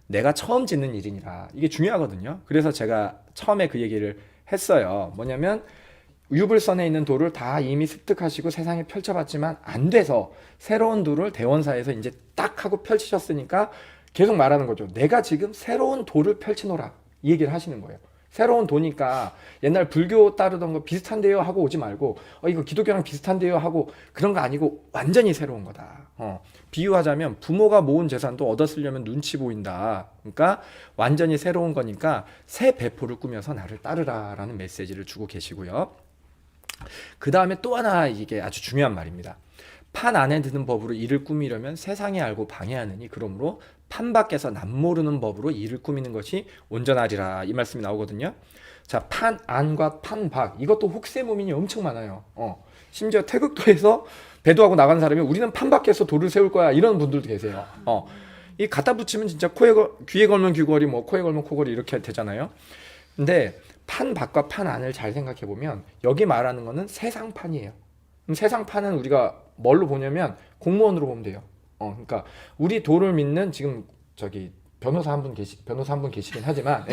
내가 처음 짓는 일이니라. 이게 중요하거든요. 그래서 제가 처음에 그 얘기를 했어요. 뭐냐면 유불선에 있는 도를 다 이미 습득하시고 세상에 펼쳐봤지만 안 돼서 새로운 도를 대원사에서 이제 딱 하고 펼치셨으니까 계속 말하는 거죠. 내가 지금 새로운 도를 펼치노라. 이 얘기를 하시는 거예요. 새로운 도니까 옛날 불교 따르던 거 비슷한데요 하고 오지 말고 이거 기독교랑 비슷한데요 하고 그런 거 아니고 완전히 새로운 거다. 비유하자면 부모가 모은 재산도 얻어 쓰려면 눈치 보인다. 그러니까 완전히 새로운 거니까 새 배포를 꾸며서 나를 따르라라는 메시지를 주고 계시고요. 그 다음에 또 하나 이게 아주 중요한 말입니다. 판 안에 드는 법으로 일을 꾸미려면 세상에 알고 방해하느니 그러므로 판 밖에서 남모르는 법으로 일을 꾸미는 것이 온전하리라. 이 말씀이 나오거든요. 자, 판 안과 판 밖 이것도 혹세무민이 엄청 많아요. 심지어 태극도에서 배도하고 나간 사람이 우리는 판 밖에서 도를 세울 거야 이런 분들도 계세요. 이 갖다 붙이면 진짜 귀에 걸면 귀걸이 뭐 코에 걸면 코걸이 이렇게 되잖아요. 근데 판 밖과 판 안을 잘 생각해 보면 여기 말하는 거는 세상판이에요. 그럼 세상판은 우리가 뭘로 보냐면 공무원으로 보면 돼요. 그러니까 우리 도를 믿는 지금 저기 변호사 한 분 계시긴 하지만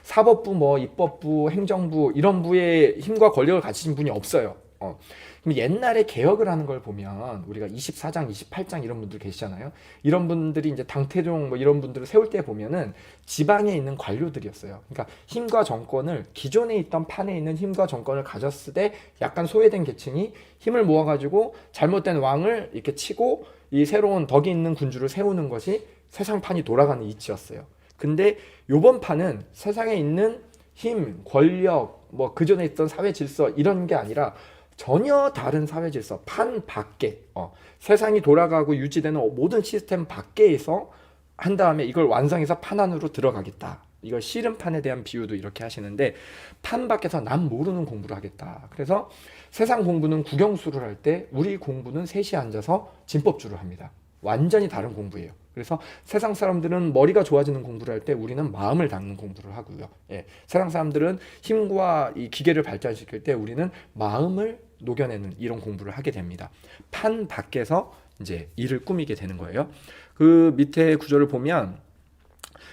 사법부 뭐 입법부 행정부 이런 부의 힘과 권력을 가지신 분이 없어요. 그럼 옛날에 개혁을 하는 걸 보면 우리가 24장, 28장 이런 분들 계시잖아요. 이런 분들이 이제 당태종 뭐 이런 분들을 세울 때 보면은 지방에 있는 관료들이었어요. 그러니까 힘과 정권을 기존에 있던 판에 있는 힘과 정권을 가졌을 때 약간 소외된 계층이 힘을 모아가지고 잘못된 왕을 이렇게 치고 이 새로운 덕이 있는 군주를 세우는 것이 세상판이 돌아가는 이치였어요. 근데 요번 판은 세상에 있는 힘, 권력, 뭐 그전에 있던 사회 질서 이런 게 아니라 전혀 다른 사회 질서, 판 밖에 세상이 돌아가고 유지되는 모든 시스템 밖에서 한 다음에 이걸 완성해서 판 안으로 들어가겠다. 이걸 씨름판에 대한 비유도 이렇게 하시는데 판 밖에서 남 모르는 공부를 하겠다. 그래서 세상 공부는 국영수를 할 때 우리 공부는 셋이 앉아서 진법주를 합니다. 완전히 다른 공부예요. 그래서 세상 사람들은 머리가 좋아지는 공부를 할 때 우리는 마음을 닦는 공부를 하고요. 예, 세상 사람들은 힘과 이 기계를 발전시킬 때 우리는 마음을 녹여내는 이런 공부를 하게 됩니다. 판 밖에서 이제 일을 꾸미게 되는 거예요. 그 밑에 구조를 보면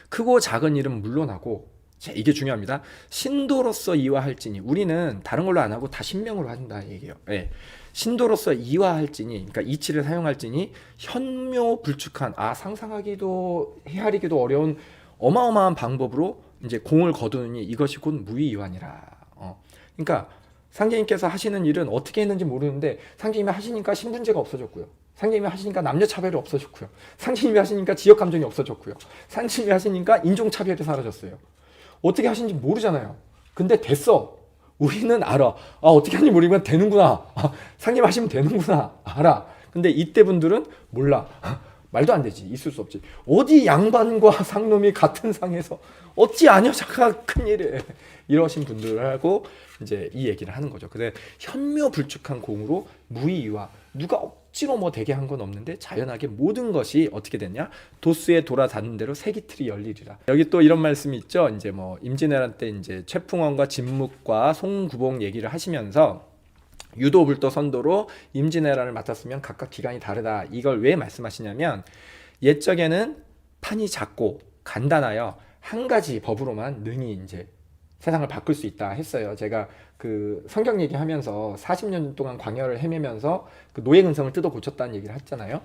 크고 작은 일은 물론하고 이게 중요합니다. 신도로서 이화할지니 우리는 다른 걸로 안 하고 다 신명으로 한다 얘기예요. 예. 신도로서 이화할지니 그러니까 이치를 사용할지니 현묘불축한 상상하기도 헤아리기도 어려운 어마어마한 방법으로 이제 공을 거두느니 이것이 곧 무의이환이라. 그러니까 상제님께서 하시는 일은 어떻게 했는지 모르는데 상제님이 하시니까 신분제가 없어졌고요. 상제님이 하시니까 남녀차별이 없어졌고요. 상제님이 하시니까 지역감정이 없어졌고요. 상제님이 하시니까 인종차별이 사라졌어요. 어떻게 하시는지 모르잖아요. 근데 됐어. 우리는 알아. 어떻게 하는지 모르지만 되는구나. 상님 하시면 되는구나. 알아. 근데 이때 분들은 몰라. 말도 안 되지. 있을 수 없지. 어디 양반과 상놈이 같은 상에서 어찌 아녀자가 큰일에 이러신 분들하고 이제 이 얘기를 하는 거죠. 근데 현묘불축한 공으로 무의이화 누가 억지로 뭐 되게 한 건 없는데 자연하게 모든 것이 어떻게 됐냐? 도수에 돌아닿는 대로 세기틀이 열리리라. 여기 또 이런 말씀이 있죠. 이제 뭐 임진왜란 때 이제 최풍원과 진묵과 송구봉 얘기를 하시면서 유도불도 선도로 임진왜란을 맡았으면 각각 기간이 다르다. 이걸 왜 말씀하시냐면 옛적에는 판이 작고 간단하여 한 가지 법으로만 능히 이제 세상을 바꿀 수 있다 했어요. 제가 그 성경 얘기하면서 40년 동안 광야를 헤매면서 그 노예 근성을 뜯어 고쳤다는 얘기를 했잖아요.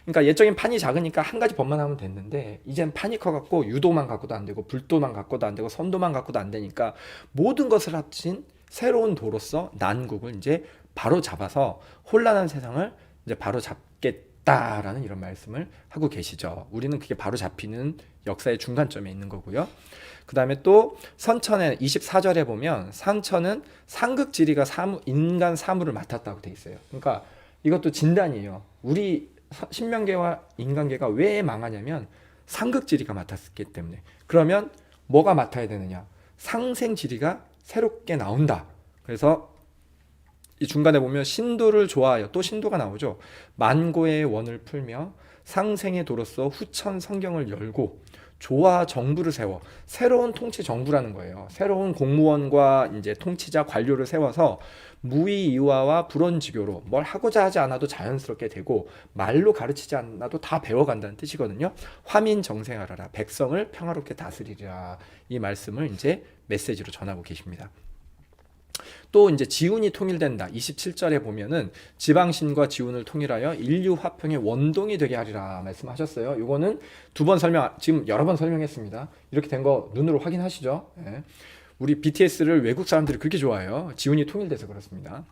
그러니까 옛적엔 판이 작으니까 한 가지 법만 하면 됐는데 이젠 판이 커갖고 유도만 갖고도 안 되고 불도만 갖고도 안 되고 선도만 갖고도 안 되니까 모든 것을 합친 새로운 도로서 난국을 이제 바로 잡아서 혼란한 세상을 이제 바로 잡겠다라는 이런 말씀을 하고 계시죠. 우리는 그게 바로 잡히는 역사의 중간점에 있는 거고요. 그 다음에 또 선천에 24절에 보면 상천은 상극지리가 인간 사물을 맡았다고 돼 있어요. 그러니까 이것도 진단이에요. 우리 신명계와 인간계가 왜 망하냐면 상극지리가 맡았기 때문에. 그러면 뭐가 맡아야 되느냐? 상생지리가 새롭게 나온다. 그래서 이 중간에 보면 신도를 좋아하여 또 신도가 나오죠. 만고의 원을 풀며 상생의 도로서 후천 성경을 열고 조화 정부를 세워 새로운 통치 정부라는 거예요. 새로운 공무원과 이제 통치자 관료를 세워서 무의이화와 불원지교로 뭘 하고자 하지 않아도 자연스럽게 되고 말로 가르치지 않아도 다 배워간다는 뜻이거든요. 화민정생하라라 백성을 평화롭게 다스리리라 이 말씀을 이제 메시지로 전하고 계십니다. 또 이제 지운이 통일된다. 27절에 보면은 지방신과 지운을 통일하여 인류 화평의 원동이 되게 하리라 말씀하셨어요. 이거는 두 번 설명, 지금 여러 번 설명했습니다. 이렇게 된 거 눈으로 확인하시죠. 예. 우리 BTS를 외국 사람들이 그렇게 좋아해요. 지운이 통일돼서 그렇습니다.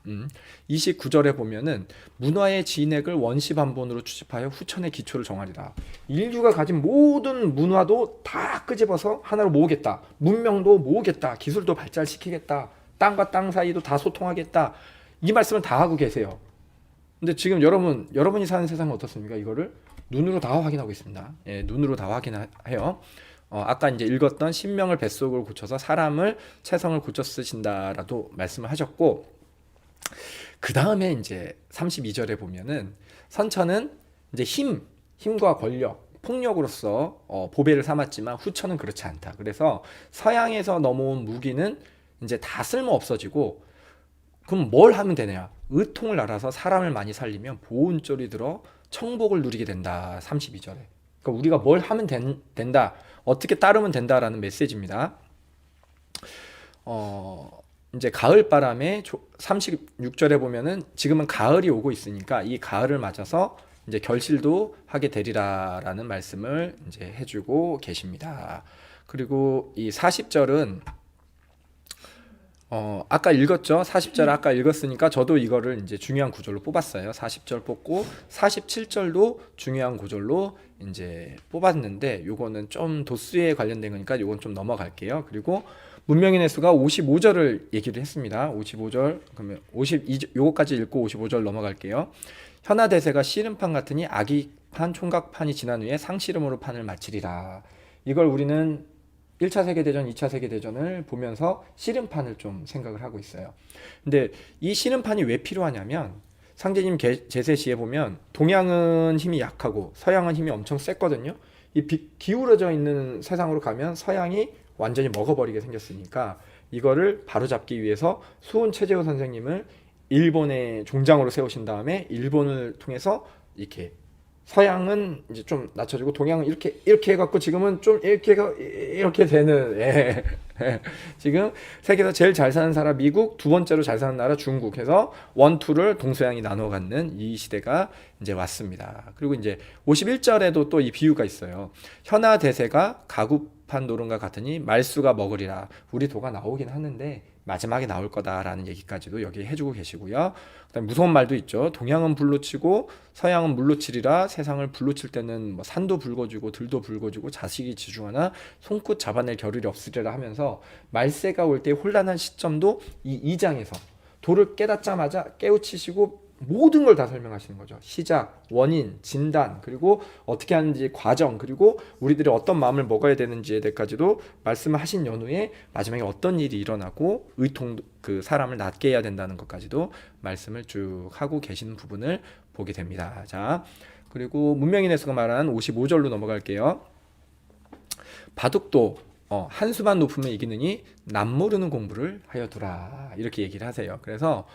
29절에 보면은 문화의 진액을 원시반본으로 추집하여 후천의 기초를 정하리라. 인류가 가진 모든 문화도 다 끄집어서 하나로 모으겠다. 문명도 모으겠다. 기술도 발달시키겠다. 땅과 땅 사이도 다 소통하겠다. 이 말씀을 다 하고 계세요. 근데 지금 여러분이 사는 세상은 어떻습니까? 이거를 눈으로 다 확인하고 있습니다. 예, 눈으로 다 확인해요. 아까 이제 읽었던 신명을 뱃속을 고쳐서 사람을 체성을 고쳐 쓰신다라도 말씀을 하셨고, 그 다음에 이제 32절에 보면은 선천은 이제 힘과 권력, 폭력으로서 보배를 삼았지만 후천은 그렇지 않다. 그래서 서양에서 넘어온 무기는 이제 다 쓸모 없어지고 그럼 뭘 하면 되냐? 의통을 알아서 사람을 많이 살리면 보온줄이 들어 청복을 누리게 된다. 32절에. 그러니까 우리가 뭘 하면 된다. 어떻게 따르면 된다라는 메시지입니다. 이제 가을 바람에 36절에 보면은 지금은 가을이 오고 있으니까 이 가을을 맞아서 이제 결실도 하게 되리라라는 말씀을 이제 해주고 계십니다. 그리고 이 40절은 아까 읽었죠? 40절 아까 읽었으니까 저도 이거를 이제 중요한 구절로 뽑았어요. 40절 뽑고 47절도 중요한 구절로 이제 뽑았는데 요거는 좀 도수에 관련된 거니까 요건 좀 넘어갈게요. 그리고 문명인의 수가 55절을 얘기를 했습니다. 55절 그러면 52 요거까지 읽고 55절 넘어갈게요. 현하 대세가 씨름판 같으니 악의판 총각판이 지난 후에 상씨름으로 판을 마치리라. 이걸 우리는 1차 세계대전, 2차 세계대전을 보면서 씨름판을 좀 생각을 하고 있어요. 근데 이 씨름판이 왜 필요하냐면 상제님 제세시에 보면 동양은 힘이 약하고 서양은 힘이 엄청 셌거든요. 이 기울어져 있는 세상으로 가면 서양이 완전히 먹어버리게 생겼으니까 이거를 바로잡기 위해서 수훈 최재호 선생님을 일본의 종장으로 세우신 다음에 일본을 통해서 이렇게 서양은 이제 좀 낮춰주고 동양은 이렇게 해갖고 지금은 좀 이렇게 되는 지금 세계에서 제일 잘 사는 나라 미국, 두 번째로 잘 사는 나라 중국 해서 원투를 동서양이 나눠 갖는 이 시대가 이제 왔습니다. 그리고 이제 51절에도 또 이 비유가 있어요. 현하 대세가 가구판 노름과 같으니 말수가 먹으리라. 우리 도가 나오긴 하는데 마지막에 나올 거다라는 얘기까지도 여기 해주고 계시고요. 그다음에 무서운 말도 있죠. 동양은 불로 치고 서양은 물로 치리라. 세상을 불로 칠 때는 뭐 산도 붉어지고 들도 붉어지고 자식이 지중하나 손끝 잡아낼 겨를이 없으리라 하면서 말세가 올 때 혼란한 시점도 이 2장에서 도를 깨닫자마자 깨우치시고 모든 걸 다 설명하시는 거죠. 시작, 원인, 진단, 그리고 어떻게 하는지 과정, 그리고 우리들이 어떤 마음을 먹어야 되는지에 대해서까지도 말씀을 하신 연후에 마지막에 어떤 일이 일어나고 의통 그 사람을 낫게 해야 된다는 것까지도 말씀을 쭉 하고 계시는 부분을 보게 됩니다. 자, 그리고 문명인에서가 말한 55절로 넘어갈게요. 바둑도 한 수만 높으면 이기느니 남 모르는 공부를 하여 두라 이렇게 얘기를 하세요. 그래서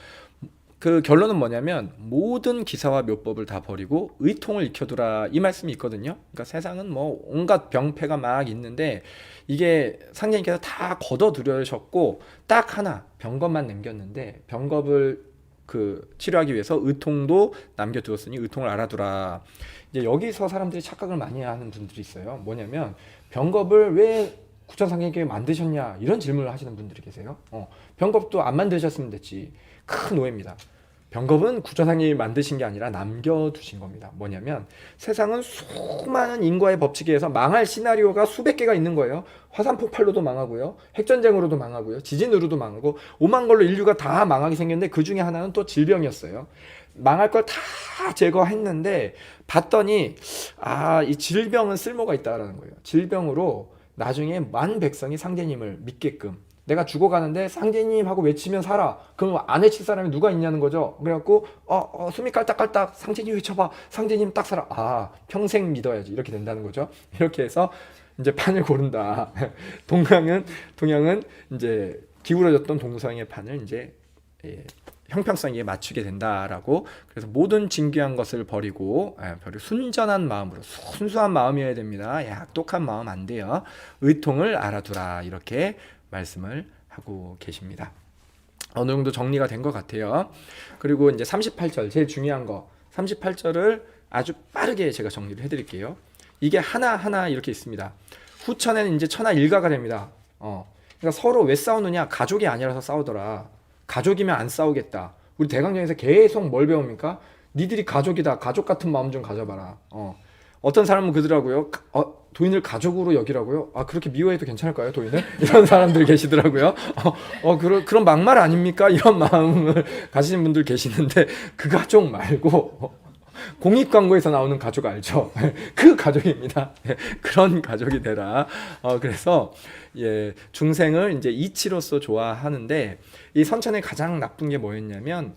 그 결론은 뭐냐면 모든 기사와 묘법을 다 버리고 의통을 익혀두라 이 말씀이 있거든요. 그러니까 세상은 뭐 온갖 병폐가 막 있는데 이게 상제님께서 다 걷어들여셨고 딱 하나 병겁만 남겼는데 병겁을 그 치료하기 위해서 의통도 남겨두었으니 의통을 알아두라. 이제 여기서 사람들이 착각을 많이 하는 분들이 있어요. 뭐냐면 병겁을 왜 구천상계교회 만드셨냐 이런 질문을 하시는 분들이 계세요. 병겁도 안 만드셨으면 됐지. 큰 오해입니다. 병겁은 구천상님이 만드신 게 아니라 남겨두신 겁니다. 뭐냐면 세상은 수많은 인과의 법칙에 의해서 망할 시나리오가 수백 개가 있는 거예요. 화산 폭발로도 망하고요. 핵전쟁으로도 망하고요. 지진으로도 망하고 오만 걸로 인류가 다 망하게 생겼는데 그 중에 하나는 또 질병이었어요. 망할 걸 다 제거했는데 봤더니 이 질병은 쓸모가 있다라는 거예요. 질병으로 나중에 만 백성이 상제님을 믿게끔 내가 죽어가는데 상제님하고 외치면 살아. 그럼 안 외칠 사람이 누가 있냐는 거죠. 그래갖고 숨이 깔딱깔딱 상제님 외쳐봐. 상제님 딱 살아. 평생 믿어야지. 이렇게 된다는 거죠. 이렇게 해서 이제 판을 고른다. 동양은 이제 기울어졌던 동서양의 판을 이제 형평성에 맞추게 된다라고. 그래서 모든 진귀한 것을 버리고 순전한 마음으로 순수한 마음이어야 됩니다. 약독한 마음 안 돼요. 의통을 알아두라 이렇게 말씀을 하고 계십니다. 어느 정도 정리가 된 것 같아요. 그리고 이제 38절 제일 중요한 거 38절을 아주 빠르게 제가 정리를 해드릴게요. 이게 하나하나 이렇게 있습니다. 후천에는 이제 천하 일가가 됩니다. 그러니까 서로 왜 싸우느냐? 가족이 아니라서 싸우더라. 가족이면 안 싸우겠다. 우리 대강정에서 계속 뭘 배웁니까? 니들이 가족이다. 가족 같은 마음 좀 가져봐라. 어떤 사람은 그러더라고요. 도인을 가족으로 여기라고요? 그렇게 미워해도 괜찮을까요, 도인을? 이런 사람들 계시더라고요. 그런 막말 아닙니까? 이런 마음을 가지신 분들 계시는데 그 가족 말고 공익 광고에서 나오는 가족 알죠? 그 가족입니다. 그런 가족이 되라. 그래서 중생을 이제 이치로서 좋아하는데 이 선천의 가장 나쁜 게 뭐였냐면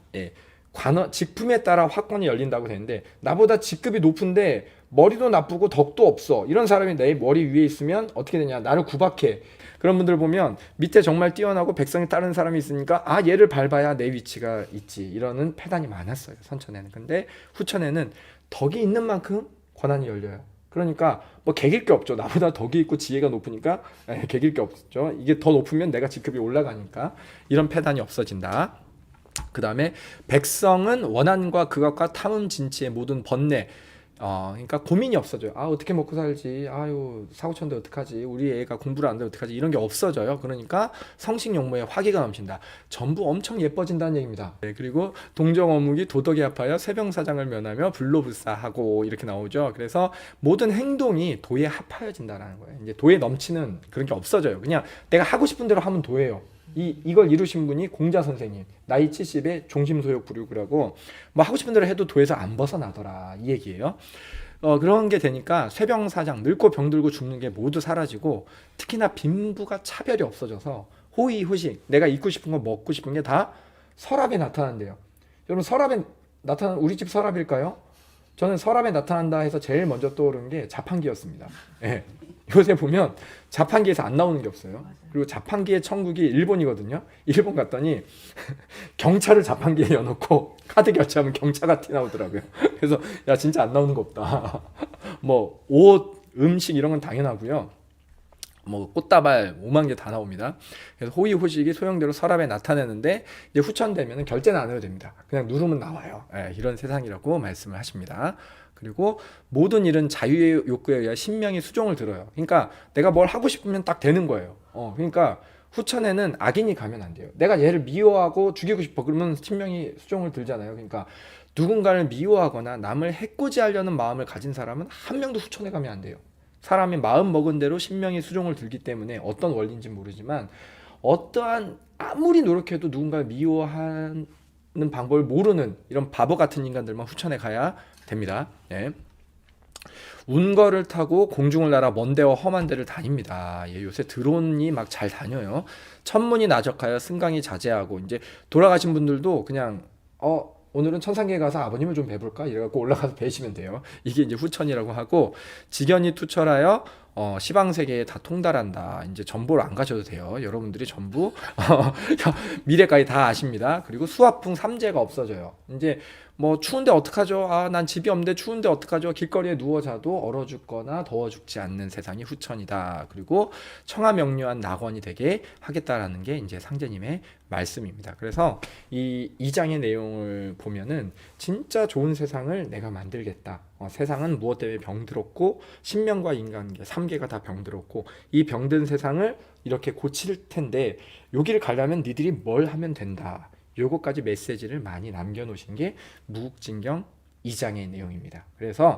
직품에 따라 확권이 열린다고 되는데 나보다 직급이 높은데 머리도 나쁘고 덕도 없어. 이런 사람이 내 머리 위에 있으면 어떻게 되냐? 나를 구박해. 그런 분들 보면 밑에 정말 뛰어나고 백성이 따르는 사람이 있으니까 얘를 밟아야 내 위치가 있지. 이러는 패단이 많았어요. 선천에는. 근데 후천에는 덕이 있는 만큼 권한이 열려요. 그러니까 뭐 개길 게 없죠. 나보다 덕이 있고 지혜가 높으니까 개길 게 없죠. 이게 더 높으면 내가 직급이 올라가니까 이런 패단이 없어진다. 그 다음에 백성은 원한과 극악과 탐음 진치의 모든 번뇌, 그러니까 고민이 없어져요. 아, 어떻게 먹고 살지? 아유, 사고쳤는데 어떡하지? 우리 애가 공부를 안 돼 어떡하지? 이런 게 없어져요. 그러니까 성식용모에 화기가 넘친다. 전부 엄청 예뻐진다는 얘기입니다. 네, 그리고 동정어묵이 도덕이 아파요. 세병사장을 면하며 불로불사하고 이렇게 나오죠. 그래서 모든 행동이 도에 합하여진다라는 거예요. 이제 도에 넘치는 그런 게 없어져요. 그냥 내가 하고 싶은 대로 하면 도예요. 이걸 이루신 분이 공자 선생님, 나이 70에 종심소욕 부류구라고 뭐 하고 싶은 대로 해도 도에서 안 벗어나더라 이 얘기예요. 그런 게 되니까 쇠병사장, 늙고 병들고 죽는 게 모두 사라지고 특히나 빈부가 차별이 없어져서 호의호식, 내가 입고 싶은 거 먹고 싶은 게 다 서랍에 나타난대요. 여러분 서랍에 나타나는 우리 집 서랍일까요? 저는 서랍에 나타난다 해서 제일 먼저 떠오르는 게 자판기였습니다. 예. 요새 보면 자판기에서 안 나오는 게 없어요. 그리고 자판기의 천국이 일본이거든요. 일본 갔더니 경차를 자판기에 넣어놓고 카드 결제하면 경차가 튀어나오더라고요. 그래서 야 진짜 안 나오는 거 없다. 뭐 옷, 음식 이런 건 당연하고요. 뭐 꽃다발 5만 개 다 나옵니다. 그래서 호의호식이 소형대로 서랍에 나타내는데 이제 후천되면 결제는 안 해도 됩니다. 그냥 누르면 나와요. 이런 세상이라고 말씀을 하십니다. 그리고 모든 일은 자유의 욕구에 의해 신명이 수종을 들어요. 그러니까 내가 뭘 하고 싶으면 딱 되는 거예요. 그러니까 후천에는 악인이 가면 안 돼요. 내가 얘를 미워하고 죽이고 싶어 그러면 신명이 수종을 들잖아요. 그러니까 누군가를 미워하거나 남을 해코지하려는 마음을 가진 사람은 한 명도 후천에 가면 안 돼요. 사람이 마음 먹은 대로 신명이 수종을 들기 때문에 어떤 원리인지 모르지만 어떠한 아무리 노력해도 누군가를 미워하는 방법을 모르는 이런 바보 같은 인간들만 후천에 가야 됩니다. 예. 운거를 타고 공중을 날아 먼 데와 험한 데를 다닙니다. 예, 요새 드론이 막 잘 다녀요. 천문이 나적하여 승강이 자제하고 이제 돌아가신 분들도 그냥 오늘은 천상계에 가서 아버님을 좀 뵈볼까 이래갖고 올라가서 뵈시면 돼요. 이게 이제 후천이라고 하고 직연이 투철하여 시방세계에 다 통달한다. 이제 전보를 안 가셔도 돼요. 여러분들이 전부 미래까지 다 아십니다. 그리고 수화풍 삼재가 없어져요. 이제 뭐 추운데 어떡하죠? 아, 난 집이 없는데 추운데 어떡하죠? 길거리에 누워 자도 얼어 죽거나 더워 죽지 않는 세상이 후천이다. 그리고 청하명료한 낙원이 되게 하겠다라는 게 이제 상제님의 말씀입니다. 그래서 이 2장의 내용을 보면은 진짜 좋은 세상을 내가 만들겠다. 세상은 무엇 때문에 병들었고 신명과 인간계 3개가 다 병들었고 이 병든 세상을 이렇게 고칠 텐데 여기를 가려면 니들이 뭘 하면 된다. 요거까지 메시지를 많이 남겨놓으신 게 무국진경 2장의 내용입니다. 그래서